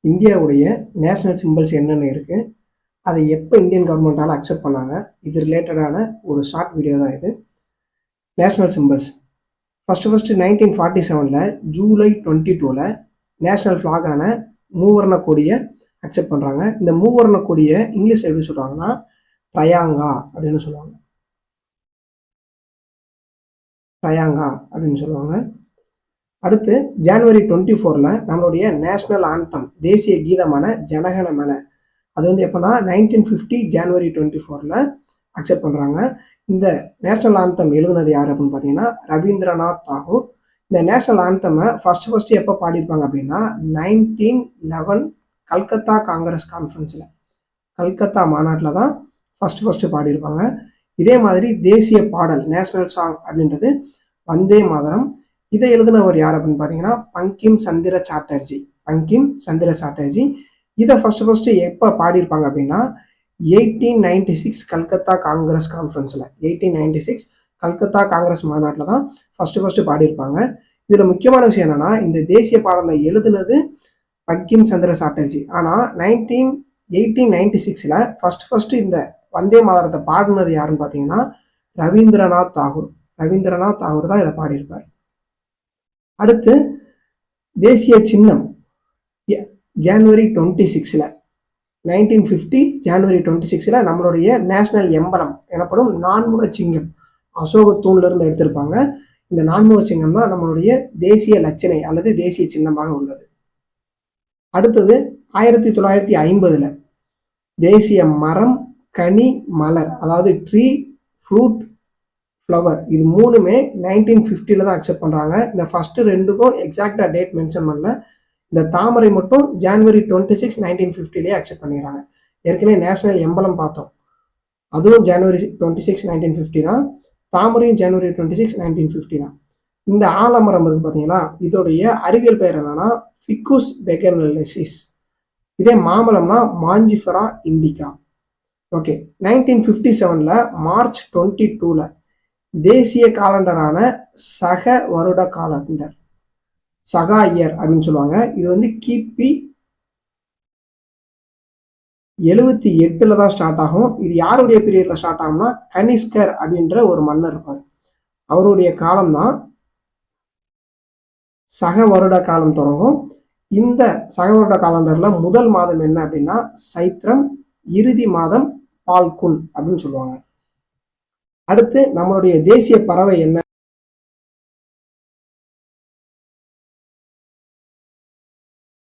இந்தியாவுடைய national symbols என்னென்ன இருக்குது, அதை எப்போ இந்தியன் கவர்மெண்ட்டால் அக்செப்ட் பண்ணாங்க, இது ரிலேட்டடான ஒரு ஷார்ட் வீடியோ தான் இது. National symbols first 1947 July 22 national ஃப்ளாகான மூவர்ண கொடியை அக்செப்ட் பண்ணுறாங்க. இந்த மூவர்ண கொடியை இங்கிலீஷில் எப்படி சொல்லுவாங்கன்னா ட்ரையாங்கா அப்படின்னு சொல்லுவாங்க. ட்ரையாங்கா அப்படின்னு சொல்லுவாங்க. அடுத்து ஜனவரி 24 நம்மளுடைய நேஷ்னல் ஆந்தம் தேசிய கீதமான ஜனகண மன அது வந்து எப்போனா 1950 ஜனவரி 24 அக்செப்ட் பண்ணுறாங்க. இந்த நேஷ்னல் ஆந்தம் எழுதுனது யார் அப்படின்னு பார்த்தீங்கன்னா ரவீந்திரநாத் தாகூர். இந்த நேஷ்னல் ஆந்தமை ஃபஸ்ட்டு எப்போ பாடியிருப்பாங்க அப்படின்னா 1911 கல்கத்தா காங்கிரஸ் கான்ஃபரன்ஸில், கல்கத்தா மாநாட்டில் தான் ஃபஸ்ட்டு பாடியிருப்பாங்க. இதே மாதிரி தேசிய பாடல் நேஷ்னல் சாங் அப்படின்றது வந்தே மாதரம். இதை எழுதினவர் யார் அப்படின்னு பார்த்தீங்கன்னா பங்கிம் சந்திர சாட்டர்ஜி. இதை ஃபஸ்ட்டு எப்போ பாடியிருப்பாங்க அப்படின்னா 1896 கல்கத்தா காங்கிரஸ் கான்ஃபரன்ஸில், 1896 கல்கத்தா காங்கிரஸ் மாநாட்டில் தான் ஃபஸ்ட்டு பாடியிருப்பாங்க. இதில் முக்கியமான விஷயம் என்னென்னா இந்த தேசிய பாடலை எழுதுனது பங்கிம் சந்திர சாட்டர்ஜி. ஆனால் 1896 ஃபஸ்ட்டு இந்த வந்தே மாதரத்தை பாடினது யாருன்னு பார்த்தீங்கன்னா ரவீந்திரநாத் தாகூர் தான் இதை பாடியிருப்பார். அடுத்து தேசிய சின்னம் ஜனவரி 26 1950 ஜனவரி 26 நம்மளுடைய நேஷனல் எம்பலம் எனப்படும் நான்முக சிங்கம் அசோக தூண்லேருந்து எடுத்திருப்பாங்க. இந்த நான்முக சிங்கம் தான் நம்மளுடைய தேசிய லட்சணை அல்லது தேசிய சின்னமாக உள்ளது. அடுத்தது 1950 தேசிய மரம், கனி, மலர், அதாவது ட்ரீ, ஃப்ரூட், ஃப்ளவர், இது மூணுமே 1950 தான் அக்செப்ட் பண்ணுறாங்க. இந்த ஃபஸ்ட்டு ரெண்டுக்கும் எக்ஸாக்டாக டேட் மென்ஷன் பண்ணல. இந்த தாமரை மட்டும் ஜனவரி 26 1950 அக்செப்ட் பண்ணிடுறாங்க. ஏற்கனவே நேஷனல் எம்பலம் பார்த்தோம், அதுவும் ஜனவரி 26 1950 தான். தாமரையும் ஜனவரி 26 1950 தான். இந்த ஆலமரம் இருக்குது பார்த்தீங்களா, இதோடைய அறிவியல் பெயர் என்னன்னா ஃபிகுஸ் பெகனலிசிஸ். இதே மாமரம்னா மாஞ்சிஃபெரா இண்டிகா. ஓகே, 1957 மார்ச் 22 தேசிய காலண்டரான சக வருட காலண்டர், சகா இயர் அப்படின்னு சொல்லுவாங்க. இது வந்து கிபி 78 தான் ஸ்டார்ட் ஆகும். இது யாருடைய பீரியட்ல ஸ்டார்ட் ஆகும்னா கனிஷ்கர் அப்படின்ற ஒரு மன்னர் இருப்பார், அவருடைய காலம் தான் சக வருட காலம் தொடங்கும். இந்த சக வருட காலண்டர்ல முதல் மாதம் என்ன அப்படின்னா சைத்திரம், இறுதி மாதம் பால்குன் அப்படின்னு சொல்லுவாங்க. அடுத்து நம்மளுடைய தேசிய பறவை என்ன